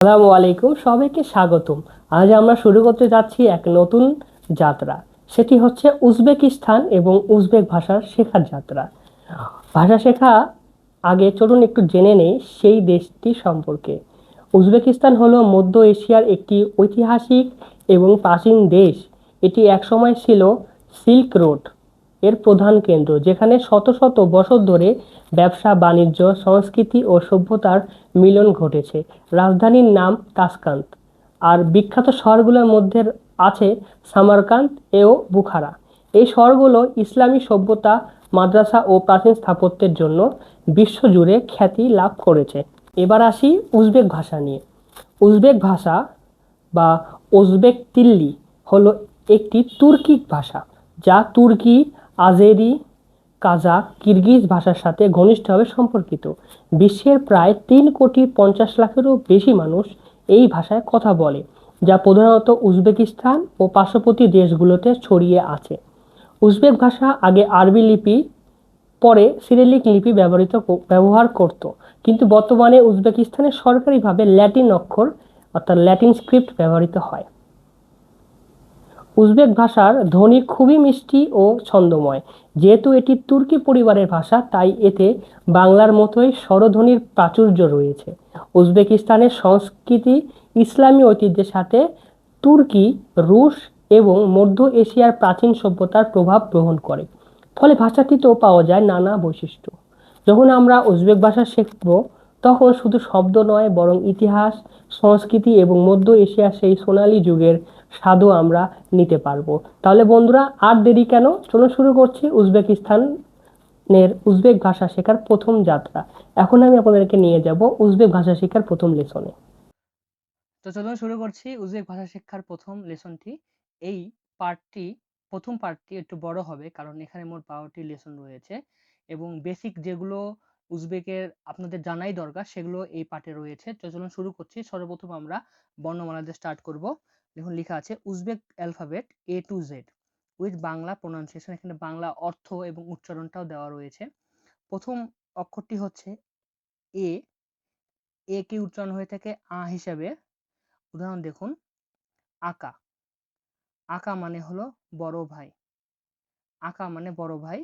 আসসালামু আলাইকুম, সবাইকে স্বাগতম। আজ আমরা শুরু করতে যাচ্ছি এক নতুন যাত্রা। সেটি হচ্ছে উজবেকিস্তান এবং উজবেক ভাষা শেখার যাত্রা। ভাষা শেখা আগে চলুন একটু জেনে নেই সেই দেশটি সম্পর্কে। উজবেকিস্তান হলো মধ্য এশিয়ার একটি ঐতিহাসিক এবং প্রাচীন দেশ। এটি একসময় ছিল সিল্ক রোড এর প্রধান কেন্দ্র, যেখানে শত শত বছর ধরে ব্যবসা, বাণিজ্য, সংস্কৃতি ও সভ্যতার মিলন ঘটেছে। রাজধানীর নাম তাসকান্ত, আর বিখ্যাত শহরগুলোর মধ্যে আছে সামারকান্দ ও বুখারা। এই শহরগুলো ইসলামী সভ্যতা, মাদ্রাসা ও প্রাচীন স্থাপত্যের জন্য বিশ্বজুড়ে খ্যাতি লাভ করেছে। এবার আসি উজবেক ভাষা নিয়ে। উজবেক ভাষা বা উজবেক তিল্লি হলো একটি তুর্কিক ভাষা, যা তুর্কি, আজেরি, কাজাখ, কিরগিজ ভাষার সাথে ঘনিষ্ঠভাবে সম্পর্কিত। বিশ্বের প্রায় 3,50,00,000-এরও বেশি মানুষ এই ভাষায় কথা বলে, যা প্রধানত উজবেকিস্তান ও পার্শ্ববর্তী দেশগুলোতে ছড়িয়ে আছে। উজবেক ভাষা আগে আরবি লিপি, পরে সিরিলিক লিপি ব্যবহার করত, কিন্তু বর্তমানে উজবেকিস্তানে সরকারিভাবে ল্যাটিন অক্ষর অর্থাৎ ল্যাটিন স্ক্রিপ্ট ব্যবহৃত হয়। উজবেক ভাষার ধ্বনি খুবই মিষ্টি ও ছন্দময়। যেহেতু এটি তুর্কি পরিবারের ভাষা, তাই এতে বাংলার মতোই স্বরধ্বনির প্রাচুর্য রয়েছে। উজবেকিস্তানের সংস্কৃতি ইসলামী ঐতিহ্যের সাথে তুর্কি, রুশ এবং মধ্য এশিয়ার প্রাচীন সভ্যতার প্রভাব গ্রহণ করে। ফলে ভাষাটিতেও পাওয়া যায় নানা বৈশিষ্ট্য। যখন আমরা উজবেক ভাষা শিখব, তখন শুধু শব্দ নয়, বরং ইতিহাস, সংস্কৃতি এবং মধ্য এশিয়ার সেই সোনালী যুগের স্বাদও আমরা নিতে পারবো। তাহলে বন্ধুরা, আর দেরি কেন, চলুন শুরু করছি উজবেকিস্তানের উজবেক ভাষা শেখার প্রথম যাত্রা। এখন আমি আপনাদেরকে নিয়ে যাব উজবেক ভাষা শেখার প্রথম লেসনে। তো চলুন শুরু করছি উজবেক ভাষা শিক্ষার প্রথম লেসনটি। এই পার্টটি প্রথম পার্টটি একটু বড় হবে, কারণ এখানে মোট 12টি লেসন রয়েছে এবং বেসিক যেগুলো উজবেকের আপনাদের জানাই দরকার সেগুলো এই পার্টে রয়েছে। তো চলুন শুরু করছি। সর্বপ্রথম আমরা বর্ণমালা দিয়ে স্টার্ট করব। দেখুন লেখা আছে Uzbek alphabet A to Z with Bangla pronunciation. এখানে বাংলা অর্থ এবং উচ্চারণটাও দেওয়া রয়েছে। প্রথম অক্ষরটি হচ্ছে এ। এ কি উচ্চারণ হয়ে থাকে আ হিসাবে। উদাহরণ দেখুন, আকা। আকা মানে হলো বড় ভাই। আকা মানে বড় ভাই,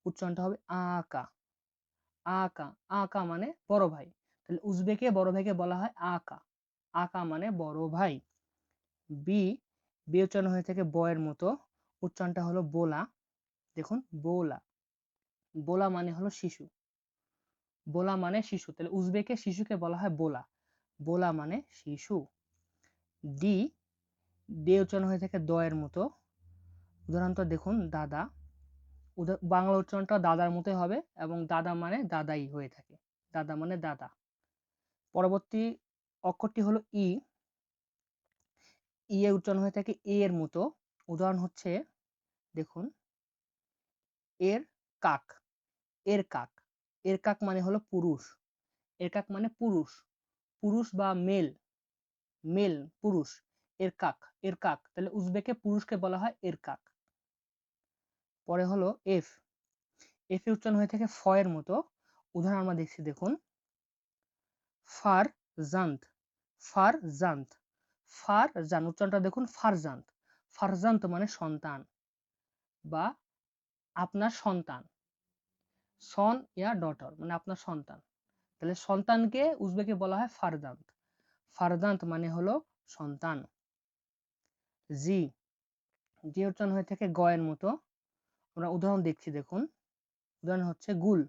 উচ্চারণটা হবে আকা। আকা, আকা মানে বড় ভাই। তাহলে উজবেকে বড় ভাইকে বলা হয় আকা। আকা মানে বড় ভাই। বি। বি উচ্চারণ হয়ে থাকে বয়ের মতো, উচ্চারণটা হলো বোলা। দেখুন, বোলা। বোলা মানে হলো শিশু। বোলা মানে শিশু, তাহলে উজবেকে শিশুকে বলা হয় বোলা। বোলা মানে শিশু। ডি। ডি উচ্চারণ হয়ে থাকে দয়ের মতো, উদাহরণটা দেখুন, দাদা। বাংলা উচ্চারণটা দাদার মতোই হবে এবং দাদা মানে দাদাই হয়ে থাকে। দাদা মানে দাদা। পরবর্তী অক্ষরটি হলো ই। ই এর উচ্চারণ হয়ে থাকে এ এর মতো, উদাহরণ হচ্ছে দেখুন, এর কাক। এর কাক। এর কাক মানে হলো পুরুষ। এর কাক মানে পুরুষ। পুরুষ বা মেল। মেল পুরুষ। এর কাক। এর কাক, তাহলে উজবেকে পুরুষকে বলা হয় এর কাক। পরে হলো এফ। এফ এর উচ্চারণ হয়ে থাকে ফ এর মতো, উদাহরণ আমরা দেখছি দেখুন, ফার জান্ত। ফার জান্ত। ফার জান, উচ্চারণটা দেখুন ফারজান্ত। ফারজান্ত মানে সন্তান বা আপনার সন্তান। সন ইয়া ডটার মানে আপনার সন্তান। তাহলে সন্তানকে উজবেকে বলা হয় ফারজান্ত। ফারজান্ত মানে হলো সন্তান। জি। জি উচ্চারণ হয়ে থাকে গয়ের মতো, আমরা উদাহরণ দেখছি দেখুন, উদাহরণ হচ্ছে গুল।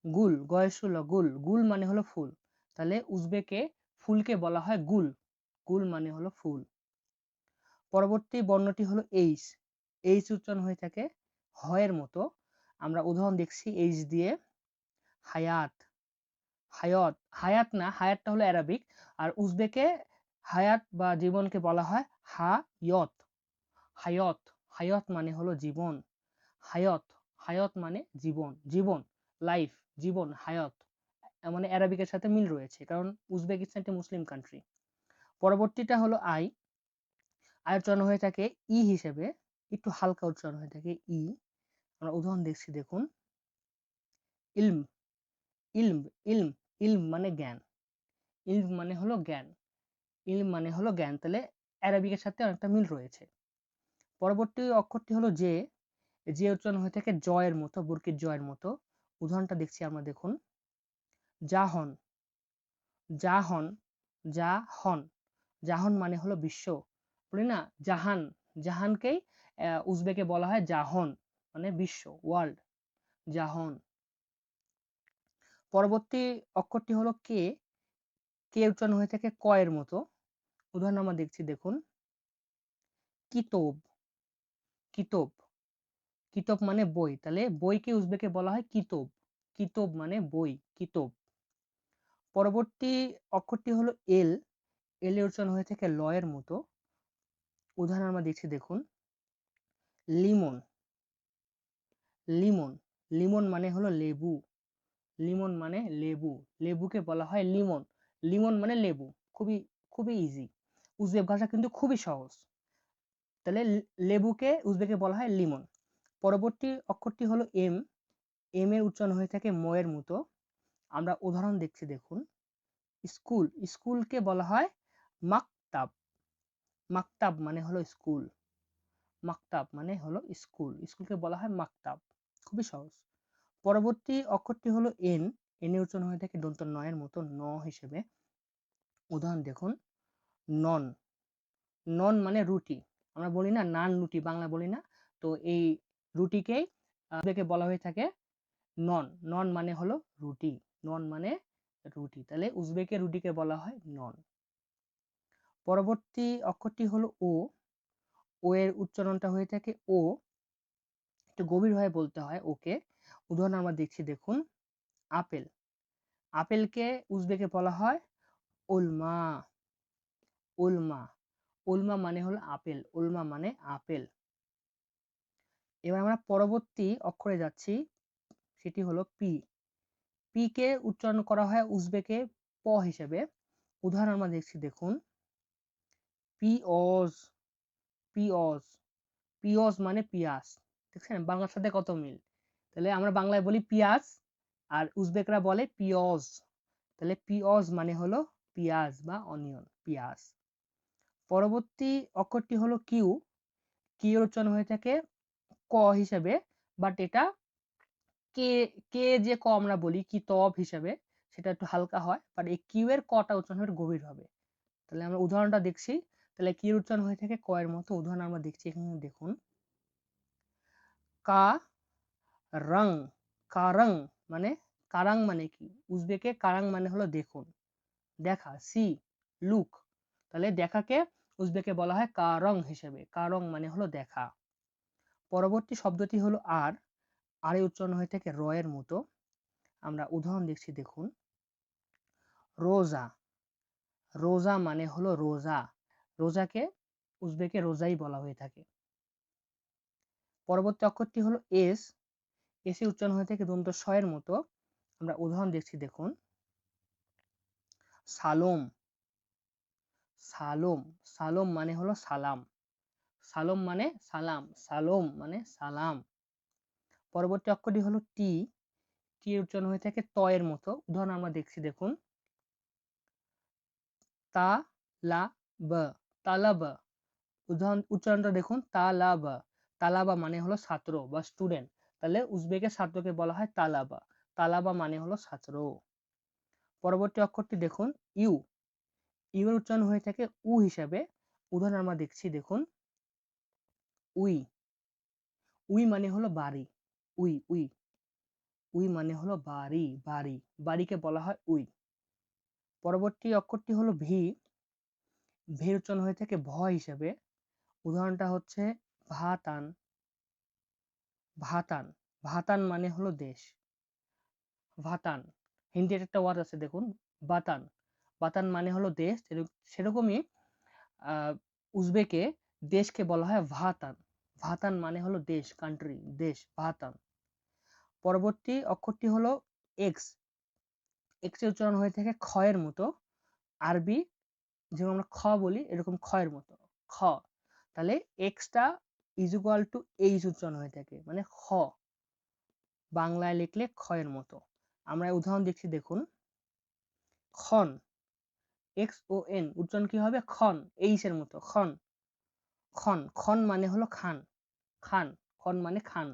গুল, গয়েশুল গুল। গুল মানে হলো ফুল, তাহলে উজবেকে ফুলকে বলা হয় গুল। গুল মানে হলো ফুল। পরবর্তী বর্ণটি হলো এইচ। এইচ উচ্চারণ হয়ে থাকে হয়ের মতো, আমরা উদাহরণ দেখছি এইচ দিয়ে, হায়াত। হায়ত। হায়াত না, হায়াতটা হলো অ্যারাবিক, আর উজবেকে হায়াত বা জীবনকে বলা হয় হায়ত। হায়ত। হায়ত মানে হলো জীবন। হায়ত। হায়ত মানে জীবন। জীবন, লাইফ, জীবন, হায়ত মানে অ্যারাবিকের সাথে মিল রয়েছে, কারণ উজবেকিস্তান একটি মুসলিম কান্ট্রি। পরবর্তীটা হলো আই। আই উচ্চারণ হয়ে থাকে ই হিসেবে, একটু হালকা উচ্চারণ হয়ে থাকে ই। আমরা উদাহরণ দেখছি দেখুন, ইলম। ইলম। ইলম। ইলম মানে জ্ঞান। ইলম মানে হলো জ্ঞান, ইলম মানে হলো জ্ঞান, তাহলে অ্যারাবিকের সাথে অনেকটা মিল রয়েছে। পরবর্তী অক্ষরটি হলো যে, যে উচ্চারণ হয়ে থাকে জয়ের মতো, বুরকির জয়ের মতো। উদাহরণটা দেখছি আমরা, দেখুন, জাহন, জাহন, জাহন, জাহন মানে হলো বিশ্ব। বলি না জাহান, জাহানকেই উজবেকে বলা হয় জাহন, মানে বিশ্ব, ওয়ার্ল্ড, জাহন। পরবর্তী অক্ষরটি হলো কে, কে উচ্চারণ হয়ে থাকে ক এর মতো। উদাহরণ আমরা দেখছি, দেখুন, কিতব, কিতব, কিতব মানে বই, তাহলে বইকে উজবেকে বলা হয় কিতব, কিতব মানে বই, কিতব। পরবর্তী অক্ষরটি হলো এল, এল এর উচ্চারণ হয়ে থাকে ল এর মতো। উদাহরণ আমরা দেখছি, দেখুন, লিমন, লিমন, লিমন মানে হলো লেবু, লিমন মানে লেবু, লেবুকে বলা হয় লিমন, লিমন মানে লেবু। খুবই খুবই ইজি, উজবেক ভাষা কিন্তু খুবই সহজ। তাহলে লেবুকে উজবেকে বলা হয় লিমন। পরবর্তী অক্ষরটি হলো এম, এম এর উচ্চারণ হয়ে থাকে ম এর মতো। আমরা উদাহরণ দেখছি, দেখুন, স্কুল, স্কুলকে বলা হয় মাকতাব, মাকতাব মানে হলো স্কুল, মাকতাব মানে হলো স্কুল, স্কুলকে বলা হয় মাকতাব। খুবই সহজ। পরবর্তী অক্ষরটি হলো এন, এন এর উচ্চারণ হয়ে থাকে দন্ত ন এর মতো, ন হিসেবে। উদাহরণ দেখুন, নন, নন মানে রুটি, আমরা বলি না নান রুটি, বাংলা বলি না, তো এই রুটিকেই বলা হয়ে থাকে নন, নন মানে হলো রুটি, নন মানে রুটি, তাহলে উজবেকের রুটিকে বলা হয় নন। পরবর্তী অক্ষরটি হলো ও, ও এর উচ্চারণটা হয়ে থাকে ও, একটু গভীরভাবে বলতে হয় ওকে। উদাহরণ আমরা দেখছি, দেখুন, আপেল, আপেলকে উজবেকে বলা হয় উলমা, উলমা, উলমা মানে হলো আপেল, উলমা মানে আপেল। এবার আমরা পরবর্তী অক্ষরে যাচ্ছি, সেটি হলো পি, পি কে উচ্চারণ করা হয় উজবেকে প হিসেবে। উদাহরণ আমরা দেখছি, দেখুন, পিওজ, পিওজ, পিওজ মানে পিয়াজ, দেখছেন বাংলার সাথে কত মিল। তাহলে আমরা বাংলায় বলি পিয়াজ, আর উজবেকরা বলে পিওজ, তাহলে পিওজ মানে হলো পিয়াজ বা অনিয়ন, পিয়াজ। পরবর্তী অক্ষরটি হলো কিউ, কিউ এর উচ্চারণ হয়ে থাকে ক হিসেবে, বাট এটা কে, কে যে ক আমরা বলি কি তব হিসেবে, সেটা একটু হালকা হয়, বাট এই কিউ এর কটা উচ্চারণ একটু গভীর হবে। তাহলে আমরা উদাহরণটা দেখছি, তাহলে কি এর উচ্চারণ হয়ে থাকে ক এর মতো। উদাহরণ আমরা দেখছি এখানে, দেখুন, কা রং, কারং, মানে কারাং মানে কি, উজবেকে কারাং মানে হলো দেখুন, দেখা, সি, লুক, তাহলে দেখাকে উজবেকে বলা হয় কারং হিসেবে, কারং মানে হলো দেখা। পরবর্তী শব্দটি হলো আর, আর এর উচ্চারণ হয়ে থাকে র এর মতো। আমরা উদাহরণ দেখছি, দেখুন, রোজা, রোজা মানে হলো রোজা, রোজাকে উজবেকে রোজাই বলা হয়ে থাকে। পরবর্তী অক্ষরটি হলো এস, এস এর উচ্চারণ হয়ে থাকে দন্ত স এর মতো। আমরা উদাহরণ দেখছি, দেখুন, সালোম, সালোম, সালোম মানে হলো সালাম, সালোম মানে সালাম, সালোম মানে সালাম। পরবর্তী অক্ষরটি হলো টি, টি এর উচ্চারণ হয়ে থাকে ত এর মতো। উদাহরণ আমরা দেখছি, দেখুন, তা লা ব, তালাব, উদাহরণ উচ্চারণটা দেখুন, তালাবা, তালাবা মানে হলো ছাত্র বা স্টুডেন্ট, তাহলে উজবেকের ছাত্রকে বলা হয় তালাবা, তালাবা মানে হলো ছাত্র। পরবর্তী অক্ষরটি দেখুন, ইউ, ইউ এর উচ্চারণ হয়ে থাকে উ হিসাবে। উদাহরণ আমরা দেখছি, দেখুন, উই, উই মানে হলো বাড়ি, উই, উই, উই মানে হলো বাড়ি, বাড়ি, বাড়িকে বলা হয় উই। পরবর্তী অক্ষরটি হলো ভি, ভি এর উচ্চারণ হয়ে থাকে ভ হিসাবে। উদাহরণটা হচ্ছে ভাতান, ভাতান, ভাতান মানে হলো দেশ, ভাতান, হিন্দির একটা ওয়ার্ড আছে দেখুন, বাতান, বাতান মানে হলো দেশ, সেরকমই উজবেকে দেশকে বলা হয় ভাতান, ভাতান মানে হলো দেশ, কান্ট্রি, দেশ, ভাতান। পরবর্তী অক্ষরটি হলো এক্স, এক্স এর উচ্চারণ হয়ে থাকে খ এর মতো, আরবি যেমন আমরা খ বলি এরকম খ এর মতো, খ, তাহলে extra is equal to H উচ্চারণ হয়ে থাকে, মানে খ, বাংলায় লিখলে খ এর মতো। আমরা উদাহরণ দেখছি, দেখুন, খন, XON উচ্চারণ কি হবে? খন, এইচের মতো, খন, খন, খন মানে হলো খান, খান, খন মানে খান।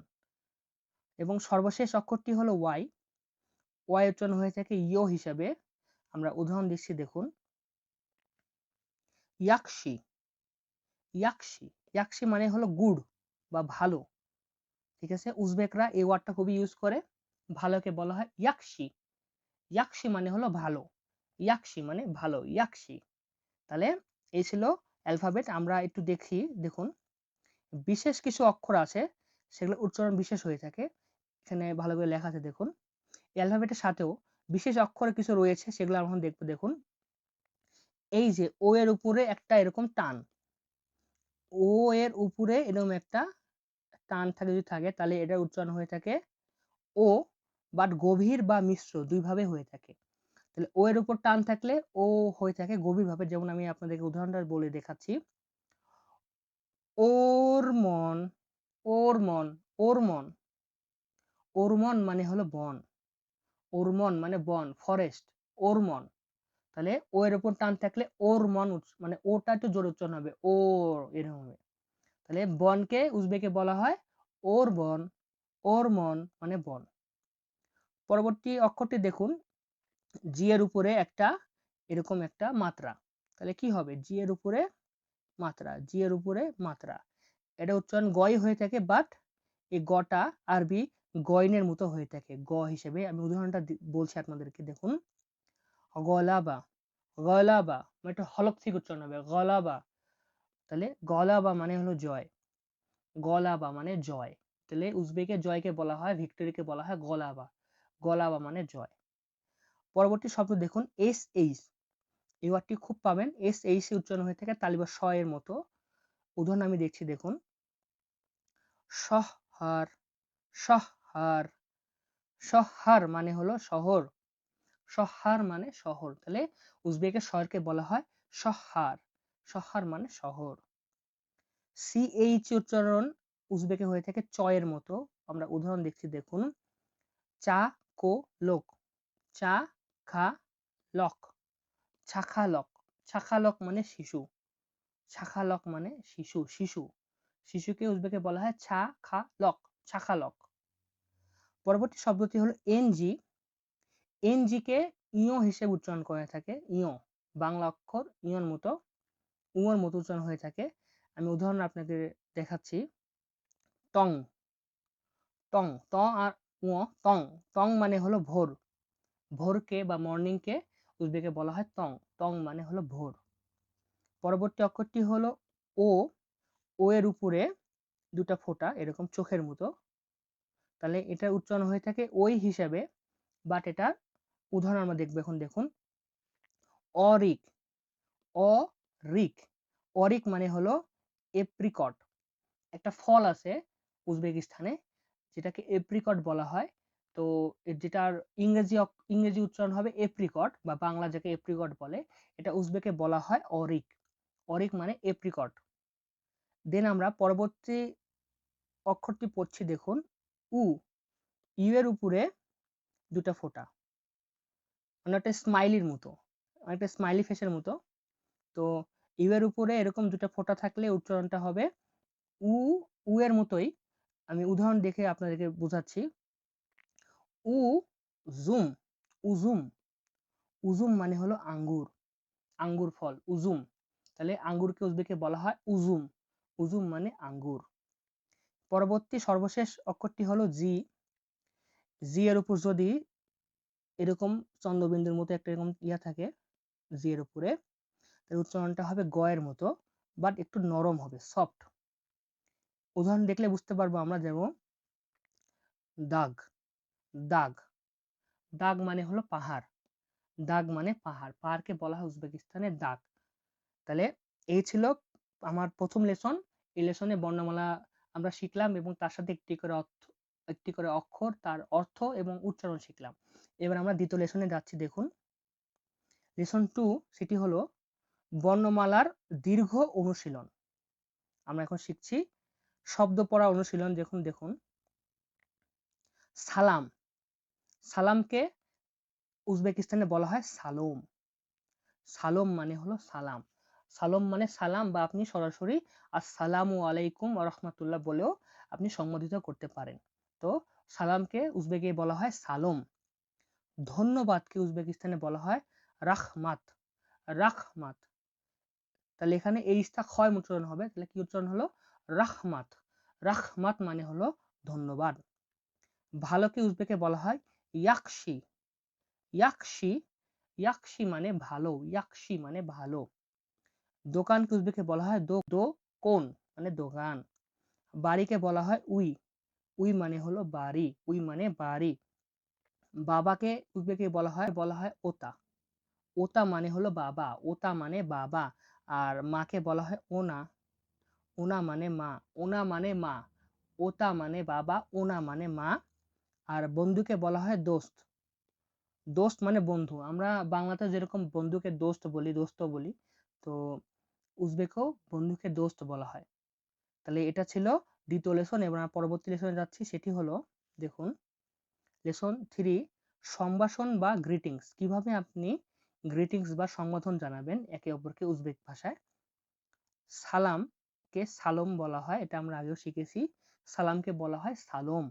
এবং সর্বশেষ অক্ষরটি হলো ওয়াই, ওয়াই উচ্চারণ হয়ে থাকে ইয় হিসাবে। আমরা উদাহরণ দিচ্ছি দেখুন, ইয়াকশি, ইয়াকশি, ইয়াকশি মানে হলো গুড বা ভালো, ঠিক আছে? উজবেকরা এই ওয়ার্ডটা খুবই ইউজ করে, ভালোকে বলা হয় ইয়াকশি, ইয়াকশি মানে হলো ভালো, ইয়াকশি মানে ভালো, ইয়াকশি। তাহলে এই ছিল অ্যালফাবেট। আমরা একটু দেখি, দেখুন বিশেষ কিছু অক্ষর আছে সেগুলো উচ্চারণ বিশেষ হয়ে থাকে, এখানে ভালো করে লেখা আছে দেখুন। অ্যালফাবেটের সাথেও বিশেষ অক্ষর কিছু রয়েছে, সেগুলো আমরা দেখবো। দেখুন এই যে ও এর উপরে একটা এরকম টান, ও এর উপরে এরকম একটা টান থাকে, যদি থাকে তাহলে এটার উচ্চারণ হয়ে থাকে ও, বাট গভীর বা মিশ্র দুই ভাবে হয়ে থাকে। তাহলে ও এর উপর টান থাকলে ও হয়ে থাকে গভীর ভাবে, যেমন আমি আপনাদেরকে উদাহরণটা বলে দেখাচ্ছি, ওর মন, ওর মন, ওর মন, ওর মন মানে হলো বন, ওর মন মানে বন, ফরেস্ট, ওর মন। তাহলে ও এর উপর টান থাকলে ওর মন, মানে ওটা একটু জোরে উচ্চারণ হবে, ওর, এরকম হবে। তাহলে বনকে উজবেকে বলা হয় ওর বন, ওর মন মানে বন। পরবর্তী অক্ষরটি দেখুন, জি এর উপরে একটা এরকম একটা মাত্রা, তাহলে কি হবে? জি এর উপরে মাত্রা, জি এর উপরে মাত্রা, এটা উচ্চারণ গয় হয়ে থাকে, বাট এই গটা আরবি গয়নের মতো হয়ে থাকে, গ হিসেবে। আমি উদাহরণটা বলছি আপনাদেরকে, দেখুন গলাবা, গলাবা মানে একটা হলক থেকে উচ্চারণ হবে, গলাবা। তাহলে গলাবা মানে হলো জয়, গলাবা মানে জয়। তাহলে উজবেকের জয়কে বলা হয়, ভিক্টরিকে বলা হয় গলাবা, গলাবা মানে জয়। পরবর্তী শব্দ দেখুন এস এইচ, এই ওয়ার্ডটি খুব পাবেন, এস এইচ উচ্চারণ হয়ে থাকে তালিবা শ এর মতো। উদাহরণ আমি দেখছি দেখুন, শহর, শহর, শহর মানে হলো শহর, শহর মানে শহর। তাহলে উজবেকের শহরকে বলা হয় শহর, শহর মানে শহর। সিএইচ উচ্চারণ উজবেকে হয়ে থাকে চ এর মতো। আমরা উদাহরণ দেখছি দেখুন, চা কো লোক, চা খা লক, ছাখালক, ছাখালক মানে শিশু, ছাখালক মানে শিশু, শিশু, শিশুকে উজবেকে বলা হয় ছা খা লক, ছাখালক। পরবর্তী শব্দটি হলো এনজি, এনজি কে ইয় হিসেবে উচ্চারণ করে থাকে, ইয়, বাংলা অক্ষর ইয়র মতো, উঁর মতো উচ্চারণ হয়ে থাকে। আমি উদাহরণ আপনাকে দেখাচ্ছি, টং, টং, ত আর উ, টং, টং মানে হলো ভোর, ভোরকে বা মর্নিংকে উজবেকে বলা হয় টং, টং মানে হলো ভোর। পরবর্তী অক্ষরটি হলো ও, ও এর উপরে দুটা ফোঁটা এরকম চোখের মতো, তাহলে এটার উচ্চারণ হয়ে থাকে ওই হিসাবে, বাট এটা উদাহরণ আমরা দেখবো এখন। দেখুন অরিক, অরিক, অরিক মানে হলো এপ্রিকট, একটা ফল আছে উজবেকিস্তানে যেটাকে এপ্রিকট বলা হয়। তো যেটার ইংরেজি উচ্চারণ হবে এপ্রিকট, বা বাংলা যাকে এপ্রিকট বলে, এটা উজবেকে বলা হয় অরিক, অরিক মানে এপ্রিকট। দেন আমরা পরবর্তী অক্ষরটি পড়ছি দেখুন, উ, ইউ এর উপরে দুটা ফোঁটা, অনেকটা স্মাইলির মতো, অনেকটা স্মাইলি ফেসের মতো। তো ইউ এর উপরে এরকম দুটা ফোঁটা থাকলে উচ্চারণটা হবে উ, উ এর মতোই। আমি উদাহরণ দেখে আপনাদেরকে বোঝাচ্ছি, উ জুম, উজুম, উজুম মানে হলো আঙ্গুর, আঙ্গুর ফল উজুম। তাহলে আঙ্গুরকে উজবেকে বলা হয় উজুম, উজুম মানে আঙ্গুর। পরবর্তী সর্বশেষ অক্ষরটি হলো জি, জি এর উপর যদি এরকম চন্দ্রবিন্দুর মতো একটা এরকম ইয়া থাকে জি এর উপরে, তার উচ্চারণটা হবে গয়ের মতো, বাট একটু নরম হবে, সফট। উদাহরণ দেখলে বুঝতে পারবো আমরা, যেমন দাগ, দাগ, দাগ মানে হলো পাহাড়, দাগ মানে পাহাড়, পাহাড়কে বলা হয় উজবেকিস্তানের দাগ। তাহলে এই ছিল আমার প্রথম লেসন। এই লেসনে বর্ণমালা আমরা শিখলাম এবং তার সাথে একটি করে অক্ষর, তার অর্থ এবং উচ্চারণ শিখলাম। এবার আমরা দ্বিতীয় লেসনে যাচ্ছি দেখুন, লেসন 2, সেটি হলো বর্ণমালার দীর্ঘ অনুশীলন। আমরা এখন শিখছি শব্দ পড়া অনুশীলন। দেখুন দেখুন, সালাম, সালামকে উজবেকিস্তানে বলা হয় সালোম, সালম মানে হলো সালাম। সালাম মানে সালাম, বা আপনি সরাসরি আসসালামু আলাইকুম ওয়া রাহমাতুল্লাহ বলেও আপনি সম্বোধিত করতে পারেন। তো সালামকে উজবেকে বলা হয় সালম। ধন্যবাদকে উজবেকিস্তানে বলা হয় রাহমাত। রাহমাত। তাহলে এখানে এইচটা ক্ষয় উচ্চারণ হবে, তাহলে কি উচ্চারণ হলো? রাহমাত। রাহমাত মানে হলো ধন্যবাদ। ভালোকে উজবেকে বলা হয় ইয়াকশি। ইয়াকশি, ইয়াকশি মানে ভালো, ইয়াকশি মানে ভালো। দোকানকে উজবেকে বলা হয় দোকন মানে দোকান। বাড়িকে বলা হয় উই। উই মানে হলো বাড়ি, উই মানে বাড়ি। বাবাকে উজবেকে বলা হয় ওতা। ওতা মানে হলো বাবা, ওতা মানে বাবা। আর মাকে বলা হয় ওনা। ওনা মানে মা, ওনা মানে মা। ওতা মানে বাবা, ওনা মানে মা। আর বন্ধুকে বলা হয় দোস্ত। দোস্ত মানে বন্ধু। আমরা বাংলাতে যেরকম বন্ধুকে দোস্ত বলি, দোস্ত বলি, তো উজবেকেও বন্ধুকে দোস্ত বলা হয়। তাহলে এটা ছিল দ্বিতীয় লেসন। এবার আমরা পরবর্তী লেসনে যাচ্ছি, সেটি হলো দেখুন লেসন 3, সম্ভাষণ বা গ্রিটিংস। কিভাবে আপনি গ্রিটিংস বা সম্বোধন জানাবেন একে অপরকে উজবেক ভাষায়। সালামকে সালম বলা হয়, এটা আমরা আগেও শিখেছি। সালামকে বলা হয় সালোম।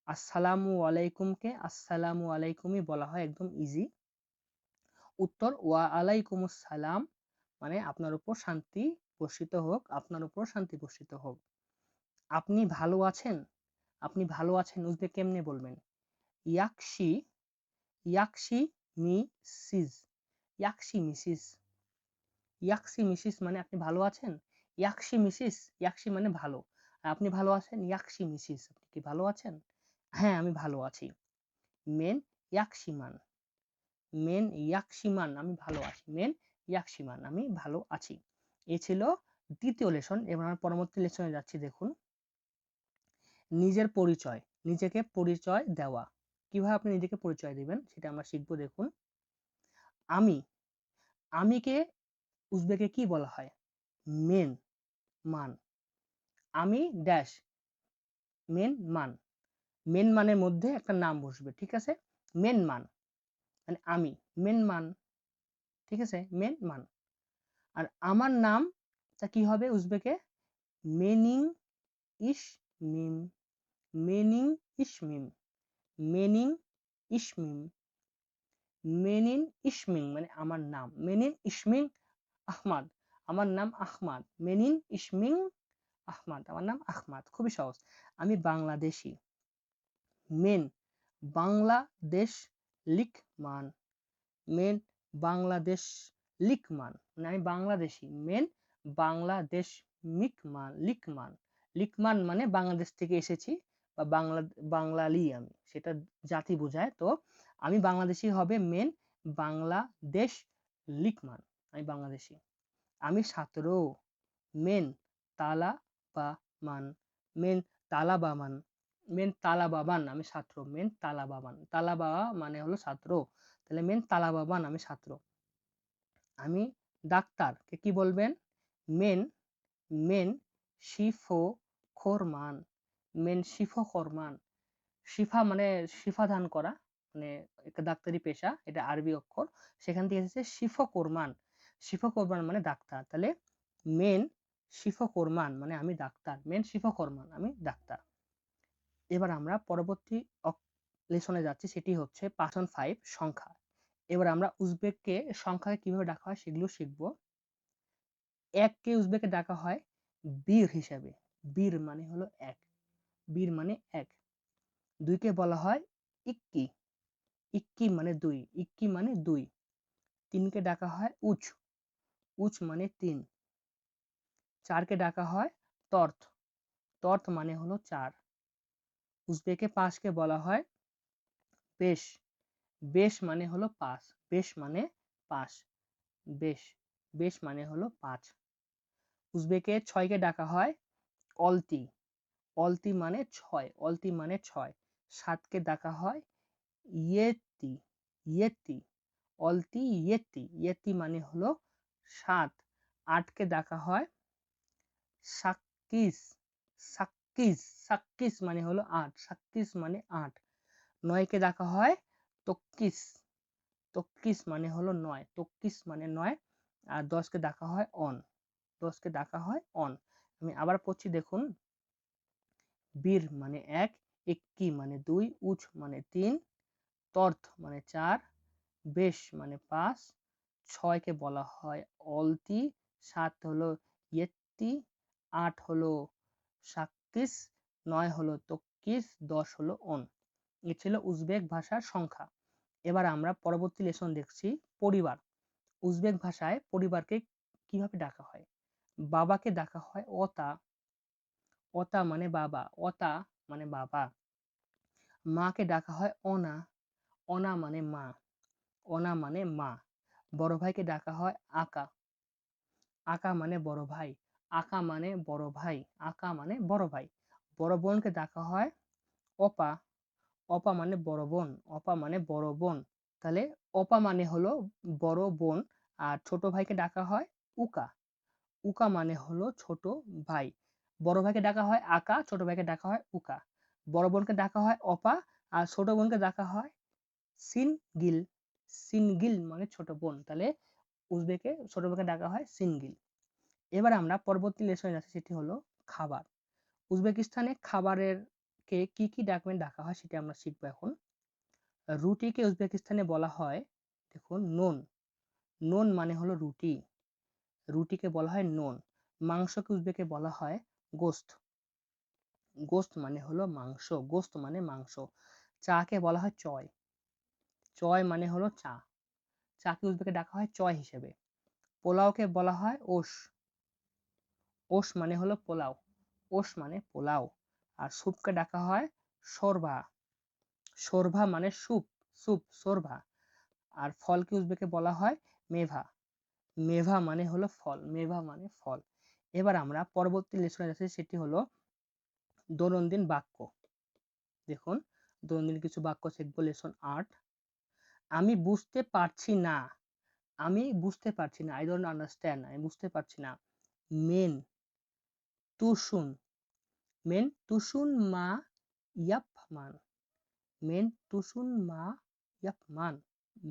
আসসালামু আলাইকুমকে আসসালামু আলাইকুমই বলা হয়, একদম ইজি। উত্তর ওয়া আলাইকুমুস সালাম মানে আপনার উপর শান্তি বর্ষিত হোক, আপনার উপর শান্তি বর্ষিত হোক। আপনি ভালো আছেন? আপনি ভালো আছেন উজবেক কেমনে বলবেন? ইয়াকশি, ইয়াকশি মিসিস। ইয়াকশি মিসিস। ইয়াকশি মিসিস মানে আপনি ভালো আছেন। ইয়াকশি মিসিস, ইয়াকশি মানে ভালো। আর আপনি ভালো আছেন, ইয়াকশি মিসিস, আপনি কি ভালো আছেন? হ্যাঁ, আমি ভালো আছি। মেন ইয়াকশিমান। মেন ইয়াকশিমান আমি ভালো আছি। মেন ইয়াকশিমান আমি ভালো আছি। এ ছিল দ্বিতীয় লেসন। এবার আমরা পরবর্তী লেসনে যাচ্ছি। দেখুন নিজের পরিচয়, নিজেকে পরিচয় দেওয়া। কিভাবে আপনি নিজেকে পরিচয় দিবেন সেটা আমরা শিখব। দেখুন আমি, আমিকে উজবেকে কি বলা হয়? মেন, মান। আমি ড্যাশ, মেন মান। মেন মানের মধ্যে একটা নাম বসবে, ঠিক আছে? মেন মান মানে আমি, মেন মান, ঠিক আছে? মেন মান। আর আমার নামটা কি হবে উজবেকে? মেনিং ইশমিম। মেনিং ইশমিম। মেনিং ইশমিম। মেনিন ইশমিং মানে আমার নাম। মেনিন ইশমিং আহমাদ, আমার নাম আহমাদ। মেনিন ইশমিং আহমাদ, আমার নাম আহমাদ। খুবই সহজ। আমি বাংলাদেশি। মেন বাংলাদেশ লিখমান। মেন বাংলাদেশ লিখমান মানে আমি বাংলাদেশি। মেন বাংলাদেশ মিকমান লিখমান। লিখমান মানে বাংলাদেশ থেকে এসেছি বা বাঙালি আমি, সেটা জাতি বোঝায়। তো আমি বাংলাদেশি হবে মেন বাংলাদেশ লিখমান, আমি বাংলাদেশি। আমি ছাত্র। মেন তালা বা মান। মেন তালা বা মান। মেন তালা বাবান আমি ছাত্র। মেন তালা বাবান, তালা বাবা মানে হলো ছাত্র, তাহলে মেন তালা বাবান আমি ছাত্র। আমি ডাক্তার কে কি বলবেন? মেন, মেন শিফো খোরমান। মেন শিফো খোরমান। শিফা মানে শিফা দান করা, মানে একটা ডাক্তারি পেশা, এটা আরবি অক্ষর, সেখান থেকে এসেছে শিফো কোরমান। শিফো কোরমান মানে ডাক্তার। তাহলে মেন শিফো কোরমান মানে আমি ডাক্তার। মেন শিফো কোরমান আমি ডাক্তার। এবার আমরা পরবর্তী লেসনে যাচ্ছি, সেটি হচ্ছে পার্সন 5 সংখ্যা। এবার আমরা উজবেককে সংখ্যাকে কিভাবে ডাকা হয় সেগুলো শিখব। এককে উজবেকে ডাকা হয় বীর হিসাবে। বীর মানে হলো এক, বীর মানে এক। দুইকে বলা হয় ইক্কি। ইক্কি মানে দুই, ইক্কি মানে দুই। তিনকে ডাকা হয় উচ। উচ মানে তিন। চারকে ডাকা হয় তর্থ। তর্থ মানে হলো চার। উজবেকে পাঁচকে বলা হয় বেশ। বেশ মানে হলো পাঁচ। বেশ মানে পাঁচ। বেশ, বেশ মানে হলো পাঁচ। উজবেকে ছয়কে ডাকা হয় অলতি। অলতি মানে ছয়, অলতি মানে ছয়। সাতকে ডাকা হয় ইয়েতি। ইয়েতি, অলতি ইয়েতি। ইয়েতি মানে হলো সাত। আটকে ডাকা হয় সাক্কিস। সাক্কিস, সাক্কিস মানে হলো আট। সাক্কিস মানে আট। নয়কে ডাকা হয় তক্কিস। তক্কিস মানে হলো ৯, তক্কিস মানে ৯ আর ১০ কে ডাকা হয় অন, ১০ কে ডাকা হয় অন। আমি আবার পড়ছি দেখুন, বীর মানে ১, ইক্কি মানে ২, উচ মানে ৩, তর্থ মানে ৪, বেশ মানে ৫, ৬ কে বলা হয় অলতি, ৭ হলো ইয়েত্তি, ৮ হলো সাক্কিস, ৯ হলো তক্কিস, ১০ হলো অন। এ ছিল উজবেক ভাষার সংখ্যা। এবার আমরা পরবর্তী লেসন দেখছি পরিবার। উজবেক ভাষায় পরিবারকে কিভাবে ডাকা হয়? বাবাকে ডাকা হয় অতা, অতা মানে বাবা, অতা মানে বাবা। মাকে ডাকা হয় অনা, অনা মানে মা, অনা মানে মা। বড় ভাইকে ডাকা হয় আকা, আকা মানে বড় ভাই, আকা মানে বড় ভাই, আকা মানে বড় ভাই। বড় বোনকে ডাকা হয় অপা, অপা মানে বড় বোন, অপা মানে বড় বোন। তাহলে অপা মানে হলো বড় বোন, আর ছোট ভাইকে ডাকা হয় উকা, উকা মানে হলো ছোট ভাই। বড় ভাইকে ডাকা হয় আকা, ছোট ভাইকে ডাকা হয় উকা। বড় বোনকে ডাকা হয় অপা, আর ছোট বোনকে ডাকা হয় সিনগিল, সিনগিল মানে ছোট বোন। তাহলে উজবেকে ছোট বোনকে ডাকা হয় সিনগিল। এবার আমরা পরবর্তী লেসনে যাচ্ছি, সেটি হলো খাবার। উজবেকিস্তানে খাবারের কে কি ডাকবেন ডাকা হয় সেটি আমরা শিখবো এখন। রুটিকে উজবেকিস্তানে বলা হয় দেখুন নোন, নোন মানে হলো রুটি, রুটিকে বলা হয় নোন। মাংসকে উজবেকে বলা হয় গোস্ত, গোস্ত মানে হলো মাংস, গোস্ত মানে মাংস। চাকে বলা হয় চয়, চয় মানে হলো চা, চাকে উজবেকে ডাকা হয় চয় হিসেবে। পোলাওকে বলা হয় ওশ, ওশ মানে হলো পোলাও, ওশ মানে পোলাও। আর স্যুপকে ডাকা হয় শোরভা, শোরভা মানে স্যুপ, স্যুপ শোরভা। আর ফলকে উজবেকে বলা হয় মেভা, মেভা মানে হলো ফল, মেভা মানে ফল। এবার আমরা পরবর্তী লেসনে যাচ্ছি, সেটি হলো দৈনন্দিন বাক্য। দেখুন দৈনন্দিন কিছু বাক্য শিখবো, লেসন ৮। আমি বুঝতে পারছি না, আমি বুঝতে পারছি না, আই ডোন্ট আন্ডারস্ট্যান্ড, আমি বুঝতে পারছি না। মেন তুশুন, মেন তুশুন মা ইয়াপমান, মেন তুশুন মা ইয়াপমান,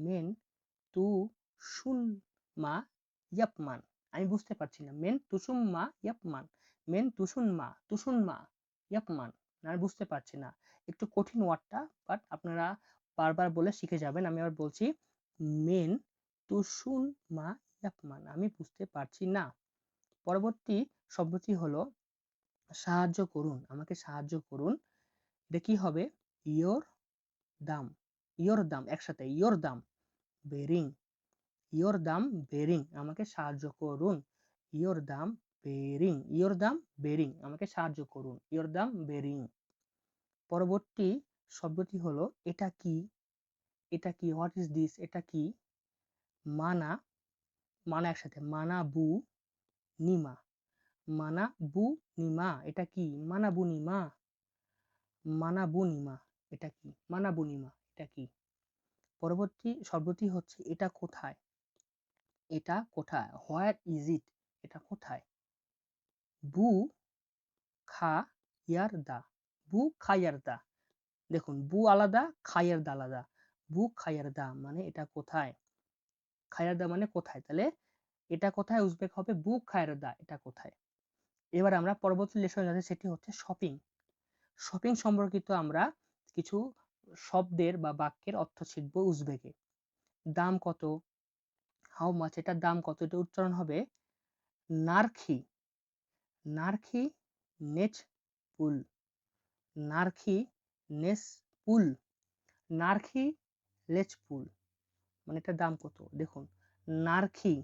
মেন তু শুন মা ইয়াপমান। আমি বুঝতে পারছি না, মেন তুসুম মা ইয়াপমান, মেন তুসুন মা ইয়াপমান। আমি বুঝতে পারছি না, একটু কঠিন ওয়ার্ডটা, বাট আপনারা বারবার বলে শিখে যাবেন। আমি আবার বলছি, মেন তুসুন মা ইয়াপমান, আমি বুঝতে পারছি না। পরবর্তী শব্দটি হলো সাহায্য করুন, আমাকে সাহায্য করুন। এটা কি হবে? ইয়োর দাম, ইয়োর দাম, একসাথে ইয়োর দাম বেরিং, ইয়োর দাম বেরিং, আমাকে সাহায্য করুন। ইয়োর দাম বেরিং, ইয়োর দাম বেরিং, আমাকে সাহায্য করুন, ইয়োর দাম বেরিং। পরবর্তী শব্দটি হলো এটা কি, এটা কি, হোয়াট ইজ দিস, এটা কি? মানা, মানা একসাথে, মানা বু নিমা, মানা বু নিমা, এটা কি? মানা বু নিমা, মানা বু নিমা, এটা কি? মানা বু নিমা, এটা কি? পরবর্তী শব্দটি হচ্ছে এটা কোথায়, এটা কোথায়, হোয়ার ইজ ইট, এটা কোথায়? বু খা ইয়ার দা, বু খাইয়ার দা। দেখুন বু আলাদা, খাইয়ার দা আলাদা। বু খাইয়ার দা মানে এটা কোথায়, খাইয়ার দা মানে কোথায়, তাহলে এটা কোথায় উজবেক হবে বু খাইয়ার দা, এটা কোথায়। এবার আমরা পরবর্তী লেসন যাচ্ছি, সেটি হচ্ছে শপিং। শপিং সম্পর্কিত আমরা কিছু শব্দের বা বাক্যের অর্থ শিখবো উজবেকে। দাম কত, হাউ মাচ, এটার দাম কত, এটা উচ্চারণ হবে নারখি, নারখি নেচ পুল, নারখি নেস পুল, নারখি লেচ পুল মানে এটার দাম কত। দেখুন নারখি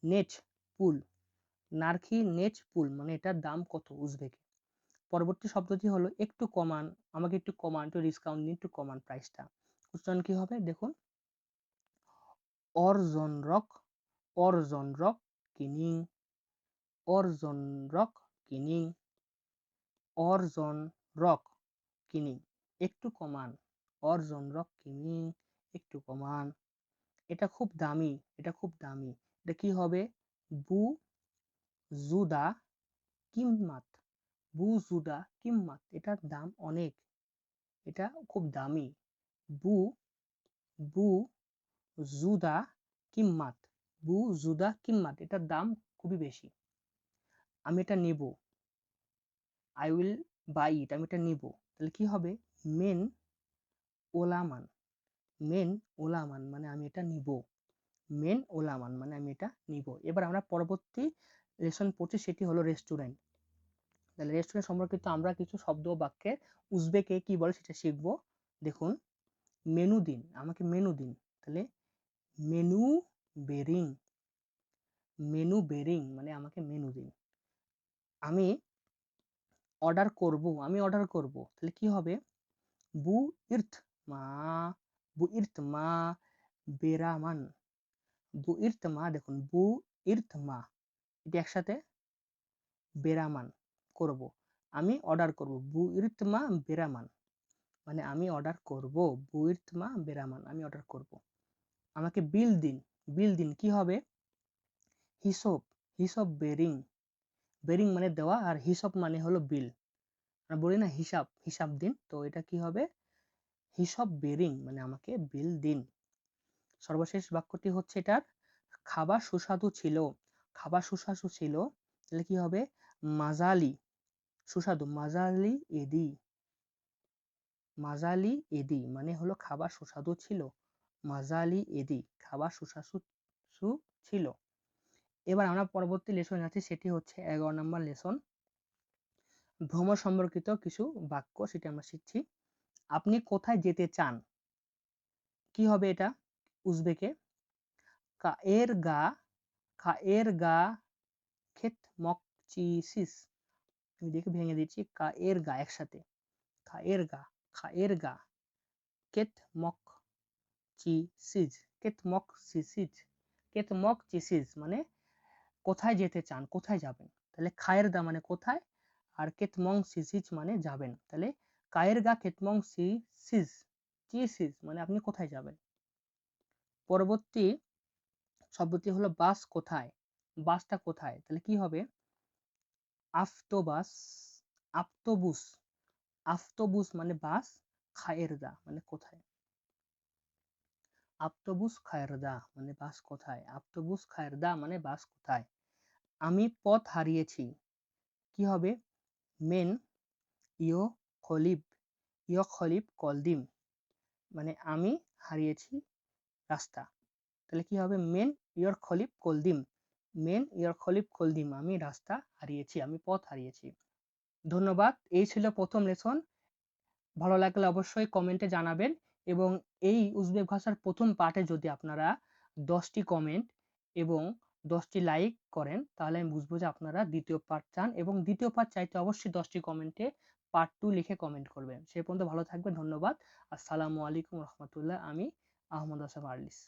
নেচ পুল, নারখি নেচ পুল মানে এটার দাম কত উজবেকে। পরবর্তী শব্দটি হলো একটু কমান, আমাকে একটু কমান, একটু ডিসকাউন্ট দিন, একটু কমান প্রাইসটা। উচ্চারণ কি হবে দেখুন, অর্জন রক, অর্জন রক কিনিং, অর্জন রক কিনিং, অর্জন রক কিনিং, একটু কমান, অর্জন রক কিনিং, একটু কমান। এটা খুব দামি, এটা খুব দামি, এটা কি হবে? বু জুদা কিম্মাত, বু জুদা কিম্মাত, এটার দাম অনেক, এটা খুব দামি। বু বু জুদা কিম্মাত, বু জুদা কিম্মাত, এটার দাম খুবই বেশি, আমি এটা নেব, আই উইল বাই ইট, আমি এটা নিব, তাহলে কি হবে মেন ওলামান, মেন ওলামান মানে আমি এটা নিব, মেন ওলামান মানে আমি এটা নিব। এবার আমরা পরবর্তী লেসন পড়ছি, সেটি হলো রেস্টুরেন্ট। তাহলে রেস্টুরেন্ট সম্পর্কিত আমরা কিছু শব্দ ও বাক্যের উজবেকে কি বলে সেটা শিখব। দেখুন, মেনু দিন, আমাকে মেনু দিন, তাহলে মেনু বেরিং, মেনু বেরিং মানে আমাকে মেনু দিন। আমি অর্ডার করব, আমি অর্ডার করব, তাহলে কি হবে বু ইর্থ মা, বু ইর্থ মা বেরামান, বু ইর্থ মা, দেখুন বু ইর্থ মা, এটি একসাথে বেরামান করব, আমি অর্ডার করব, বু ইর্থ মা বেরামান মানে আমি অর্ডার করব, বু ইর্থ মা বেরামান আমি অর্ডার করব। আমাকে বিল দিন, বিল দিন কি হবে হিসব, হিসব বেরিং, বেরিং মানে দেওয়া আর হিসাব মানে হলো বিল, আমরা বলি না হিসাব, হিসাব দিন, তো এটা কি হবে হিসাব বেরিং মানে আমাকে বিল দিন। সর্বশেষ বাক্যটি হচ্ছে এটার খাবার সুস্বাদু ছিল, খাবার সুস্বাদু ছিল, তাহলে কি হবে মাজালি, সুস্বাদু মাজালি এদি, মাজালি এদি মানে হলো খাবার সুস্বাদু ছিল, মাজালি এদি খাবার সুস্বাদু ছিল। এবার আমরা পরবর্তী লেসন যাচ্ছি, সেটি হচ্ছে 11 নম্বর লেসন, ভ্রমণ সম্পর্কিত কিছু বাক্য সেটি আমরা শিখছি। আপনি কোথায় যেতে চান, কি হবে এটা উজবেকে কায়েরগা, কায়েরগা ক্ষেত মকচিসিস, আমি দেখে ভেঙে দিচ্ছি কায়েরগা একসাথে, কায়েরগা, কায়েরগা ক্ষেত মক চিসিস, ক্ষেত মক চিসিস, ক্ষেত মক চিসিস মানে কোথায় যেতে চান, কোথায় যাবেন, তাহলে খায়েরদা মানে কোথায়, আর কেতমং সিসিস মানে যাবেন, তাহলে কায়েরগা কেতমং সিসিস, চিসিস মানে আপনি কোথায় যাবেন। পরবর্তী শব্দটি হলো বাস কোথায়, বাসটা কোথায়, তাহলে কি হবে আফতোবাস, আফতোবুস, আফতোবুস মানে বাস, খায়েরদা মানে কোথায়, আফতোবুস খায়েরদা মানে বাস কোথায়, আফতোবুস খায়েরদা মানে বাস কোথায়। আমি পথ হারিয়েছি, কি হবে মেন ইয় খলিব, ইয় খলিব কলদিম মানে আমি হারিয়েছি রাস্তা, তাহলে কি হবে মেন ইয়র খলিব কলদিম, মেন ইয়র খলিব কলদিম আমি রাস্তা হারিয়েছি, আমি পথ হারিয়েছি। ধন্যবাদ, এই ছিল প্রথম লেসন। ভালো লাগলে অবশ্যই কমেন্টে জানাবেন, এবং এই উজবেক ভাষার প্রথম পার্টে যদি আপনারা 10টি কমেন্ট এবং 10টি লাইক করেন, তাহলে আমি বুঝবো যে আপনারা দ্বিতীয় পার্ট চান, এবং দ্বিতীয় পার্ট চাইতে অবশ্যই 10টি কমেন্টে পার্ট 2 লিখে কমেন্ট করবেন। সে পর্যন্ত ভালো থাকবেন, ধন্যবাদ। আসসালামু আলাইকুম রহমতুল্লাহ, আমি আহমদ হাসান আরলিস।